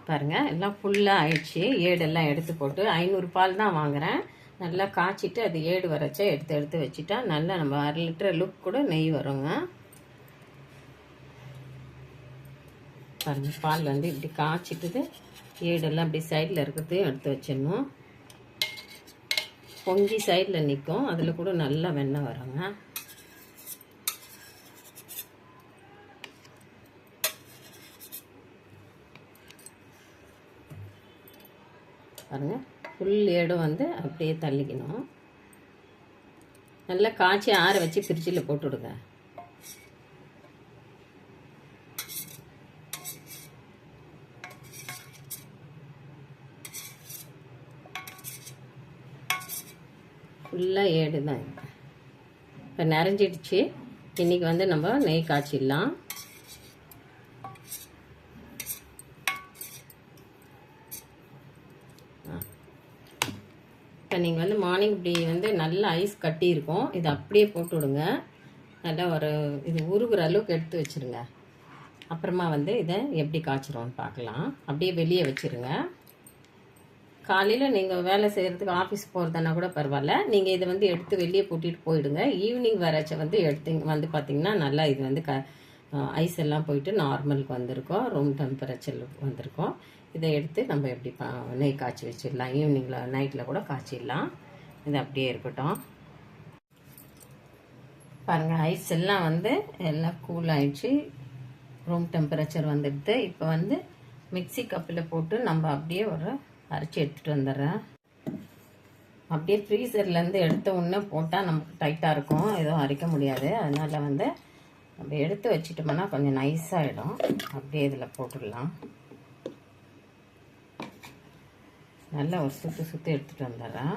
பாருங்கள் எல்லாம் ஃபுல்லாக ஆயிடுச்சு. ஏடெல்லாம் எடுத்து போட்டு 500 பால் தான் வாங்குகிறேன். நல்லா காய்ச்சிட்டு அது ஏடு வரைச்சா எடுத்து வச்சுட்டா நல்லா நம்ம 1/2 லிட்டர் லுக் கூட நெய் வருங்க. பாருங்கள் பால் வந்து இப்படி காய்ச்சிட்டுது. ஏடெல்லாம் இப்படி சைடில் இருக்கிறதையும் எடுத்து வச்சிடணும். பொங்கி சைடில் நிற்கும், அதில் கூட நல்லா வெண்ணெய் வருங்க. பாருங்கள் ஃபுல் ஏடும் வந்து அப்படியே தள்ளிக்கணும். நல்லா காய்ச்சி ஆற வச்சு ஃப்ரிட்ஜில் போட்டு விடுங்க. ஃபுல்லாக ஏடு தான். இப்போ நிறைஞ்சிடுச்சு. இன்றைக்கி வந்து நம்ம நெய் காய்ச்சிடலாம். இப்போ நீங்கள் வந்து மார்னிங் இப்படி வந்து நல்லா ஐஸ் கட்டி இருக்கும், இதை அப்படியே போட்டு விடுங்க. நல்லா ஒரு இது உருகுற அளவுக்கு எடுத்து வச்சுருங்க. அப்புறமா வந்து இதை எப்படி காய்ச்சிரோன்னு பார்க்கலாம். அப்படியே வெளியே வச்சுருங்க. காலையில் நீங்கள் வேலை செய்கிறதுக்கு ஆஃபீஸ் போகிறதுனா கூட பரவாயில்ல, நீங்கள் இதை வந்து எடுத்து வெளியே போட்டுட்டு போயிடுங்க. ஈவினிங் வரைச்ச வந்து வந்து பார்த்திங்கன்னா நல்லா இது வந்து ஐஸ் எல்லாம் போயிட்டு நார்மலுக்கு வந்திருக்கோம், ரூம் டெம்பரேச்சருக்கு வந்திருக்கோம். இதை எடுத்து நம்ம எப்படி நெய் காய்ச்சி வச்சிடலாம். ஈவினிங்கில் நைட்டில் கூட காய்ச்சிடலாம். இது அப்படியே இருக்கட்டும். பாருங்கள் ஐஸ் எல்லாம் வந்து எல்லாம் கூல் ஆகிடுச்சு, ரூம் டெம்பரேச்சர் வந்துடுது. இப்போ வந்து மிக்சி கப்பில் போட்டு நம்ம அப்படியே ஒரு அரைச்சி எடுத்துகிட்டு வந்துடுறேன். அப்படியே ஃப்ரீசர்லேருந்து எடுத்த உடனே போட்டால் நமக்கு டைட்டாக இருக்கும், எதுவும் அரைக்க முடியாது. அதனால் வந்து நம்ம எடுத்து வச்சுட்டோம்னா கொஞ்சம் நைஸாகிடும். அப்படியே இதில் போட்டுடலாம். நல்லா ஒரு சுற்றி எடுத்துகிட்டு வந்துடுறேன்.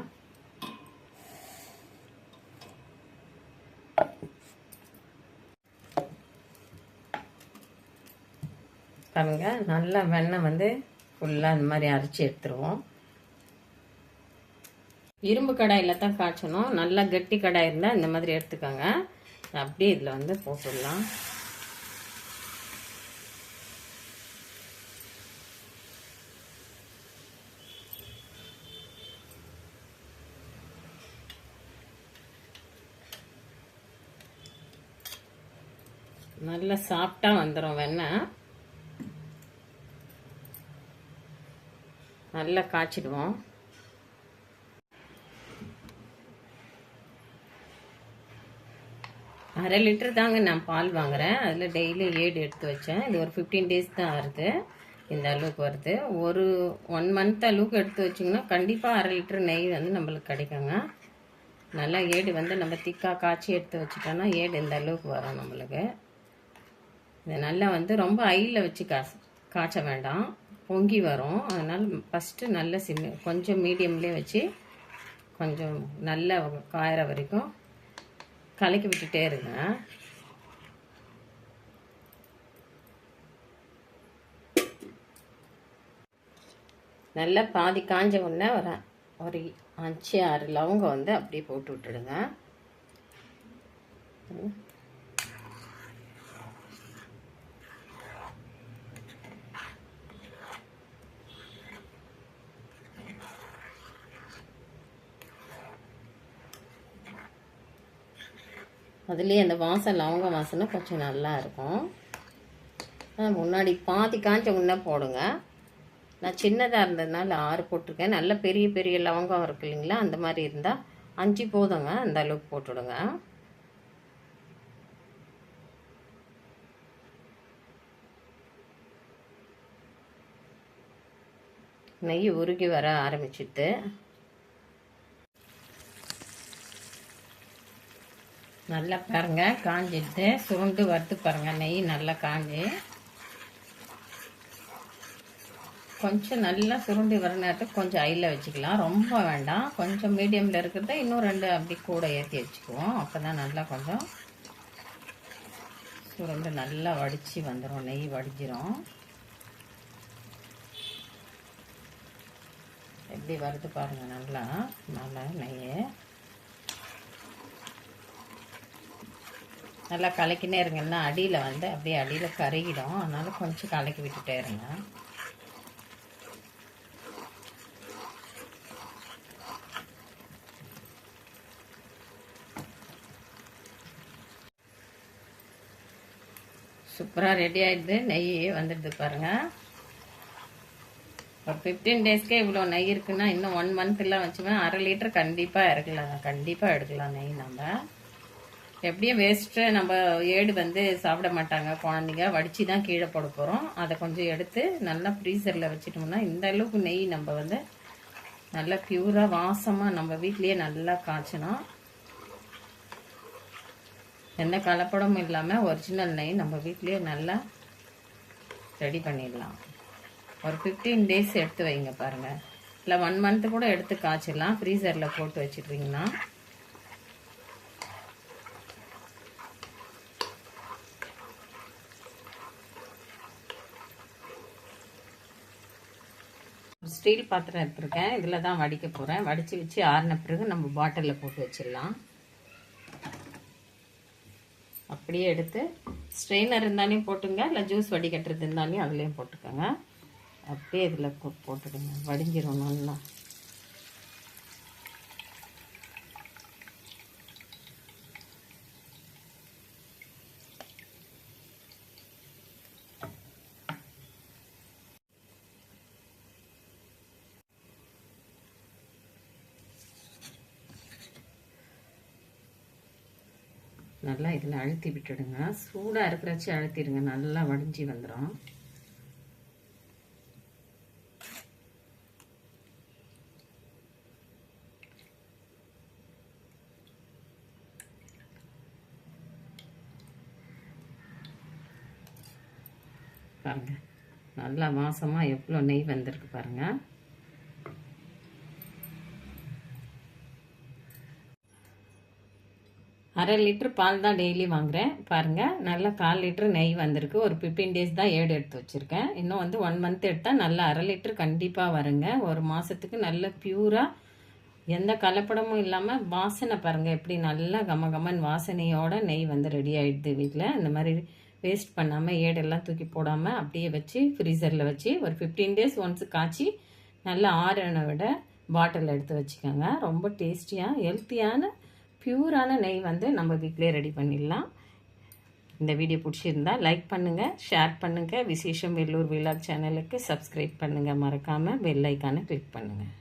பாருங்க நல்லா வெண்ணெய் வந்து ஃபுல்லாக இந்த மாதிரி அரைச்சி எடுத்துருவோம். இரும்பு கடாயில் தான் காய்ச்சணும். நல்லா கெட்டி கடாய் இருந்தால் இந்த மாதிரி எடுத்துக்கோங்க. அப்படியே இதில் வந்து போட்டுடலாம். நல்லா சாஃப்டாக வந்துடும் வெண்ணெய். நல்லா காய்ச்சிடுவோம். அரை லிட்டர் தாங்க நான் பால் வாங்குறேன். அதில் டெய்லி ஏடு எடுத்து வச்சேன். இது ஒரு 15 டேஸ் தான் வருது, இந்த அளவுக்கு வருது. ஒரு 1 மந்த் அளவுக்கு எடுத்து வச்சிங்கன்னா கண்டிப்பாக அரை லிட்டர் நெய் வந்து நம்மளுக்கு கிடைக்குங்க. நல்லா ஏடு வந்து நம்ம திக்காக காய்ச்சி எடுத்து வச்சுட்டோன்னா ஏடு இந்த அளவுக்கு வரும் நம்மளுக்கு. இது நல்லா வந்து ரொம்ப ஹையில் வச்சு காய்ச்ச வேண்டாம், பொங்கி வரும். அதனால் ஃபஸ்ட்டு நல்ல கொஞ்சம் மீடியம்லேயே வச்சு கொஞ்சம் நல்லா காயிற வரைக்கும் கலக்கி விட்டுட்டே இருங்க. நல்லா பாதி காஞ்ச உடனே ஒரு 5-6 லவங்கம் வந்து அப்படியே போட்டு விட்டுடுங்க. அதுலேயே அந்த வாசம் லவங்க வாசனை கொஞ்சம் நல்லா இருக்கும். முன்னாடி பாதி காஞ்ச உடனே போடுங்க. நான் சின்னதாக இருந்ததுனால 6 போட்டிருக்கேன். நல்ல பெரிய பெரிய லவங்கம் இருக்கு இல்லைங்களா, அந்த மாதிரி இருந்தால் 5 போதுங்க. அந்த அளவுக்கு போட்டுவிடுங்க. நெய் உருகி வர ஆரம்பிச்சுட்டு நல்லா பாருங்க காஞ்சிட்டு சுருண்டு வறுத்து பாருங்க. நெய் நல்லா காஞ்சி கொஞ்சம் நல்லா சுருண்டி வர நேரத்துக்கு கொஞ்சம் ஹையில் வச்சுக்கலாம், ரொம்ப வேண்டாம். கொஞ்சம் மீடியமில் இருக்கிறத இன்னும் 2 அப்படி கூட ஏற்றி வச்சுக்குவோம். அப்போ தான் நல்லா கொஞ்சம் சுருண்டு நல்லா வடித்து வந்துடும், நெய் வடிஞ்சிரும். எப்படி வருது பாருங்கள், நல்லா நல்லா நெய் நல்லா கலக்கினே இருங்கன்னா அடியில் வந்து அப்படியே அடியில் கருகிடும். அதனால் கொஞ்சம் கலக்கி விட்டுட்டே இருங்க. சூப்பராக ரெடி ஆகிடுது. நெய் வந்துடுது பாருங்கள். ஒரு 15 டேஸ்க்கே இவ்வளோ நெய் இருக்குன்னா இன்னும் 1 மந்த்லாம் வச்சுவேன். 1/2 லிட்டர் கண்டிப்பாக எடுக்கலாம் நெய். நம்ம எப்படியும் வேஸ்ட்டு நம்ம ஏடு வந்து சாப்பிட மாட்டாங்க குழந்தைங்க, வடித்து தான் கீழே போட போகிறோம். அதை கொஞ்சம் எடுத்து நல்லா ஃப்ரீசரில் வச்சுட்டோம்னா இந்த அளவுக்கு நெய் நம்ம வந்து நல்லா பியூராக வாசமாக நம்ம வீட்லேயே நல்லா காய்ச்சணும். எந்த கலப்படமும் இல்லாமல் ஒரிஜினல் நெய் நம்ம வீட்லேயே நல்லா ரெடி பண்ணிடலாம். ஒரு 15 டேஸ் எடுத்து வைங்க பாருங்கள். இல்லை 1 மந்த்து கூட எடுத்து காய்ச்சிடலாம் ஃப்ரீசரில் போட்டு வச்சுட்றீங்கன்னா. ஸ்டீல் பாத்திரம் எடுத்துருக்கேன். இதில் தான் வடிக்க போகிறேன். வடித்து வச்சு ஆறின பிறகு நம்ம பாட்டிலில் போட்டு வச்சிடலாம். அப்படியே எடுத்து ஸ்ட்ரெயினர் இருந்தாலையும் போட்டுங்க, இல்லை ஜூஸ் வடிகட்டுறது இருந்தாலையும் அதுலேயும் போட்டுக்கோங்க. அப்படியே இதில் போட்டுடுங்க, வடிஞ்சிரும் நல்லா. நல்லா இதில் அழுத்தி விட்டுடுங்க. சூடாக இருக்கிறச்சு அழுத்திடுங்க, நல்லா வடிஞ்சி வந்துடும். பாருங்க நல்லா வாசமாக எவ்வளோ நெய் வந்திருக்கு பாருங்கள். அரை லிட்டர் பால் தான் டெய்லி வாங்குகிறேன். பாருங்கள் நல்லா 1/4 லிட்டர் நெய் வந்திருக்கு. ஒரு 15 டேஸ் தான் ஏடு எடுத்து வச்சுருக்கேன். இன்னும் வந்து 1 மந்த் எடுத்தால் நல்லா அரை லிட்டர் கண்டிப்பாக வருங்க. ஒரு மாதத்துக்கு நல்ல பியூராக எந்த கலப்படமும் இல்லாமல் வாசனை பாருங்கள் எப்படி நல்லா கமகமன் வாசனையோட நெய் வந்து ரெடி ஆகிடுது வீட்டில். இந்த மாதிரி வேஸ்ட் பண்ணாமல் ஏடெல்லாம் தூக்கி போடாமல் அப்படியே வச்சு ஃப்ரீசரில் வச்சு ஒரு 15 டேஸ் ஒன்ஸ் காய்ச்சி நல்லா ஆறனை விட பாட்டில் எடுத்து வச்சுக்கோங்க. ரொம்ப டேஸ்டியாக ஹெல்த்தியான பியூரான நெய் வந்து நம்ம வீட்டிலே ரெடி பண்ணிடலாம். இந்த வீடியோ பிடிச்சிருந்தா லைக் பண்ணுங்கள், ஷேர் பண்ணுங்கள். விசேஷம் வெள்ளூர் விலாக் சேனலுக்கு சப்ஸ்கிரைப் பண்ணுங்கள். மறக்காமல் பெல் ஐக்கானை கிளிக் பண்ணுங்கள்.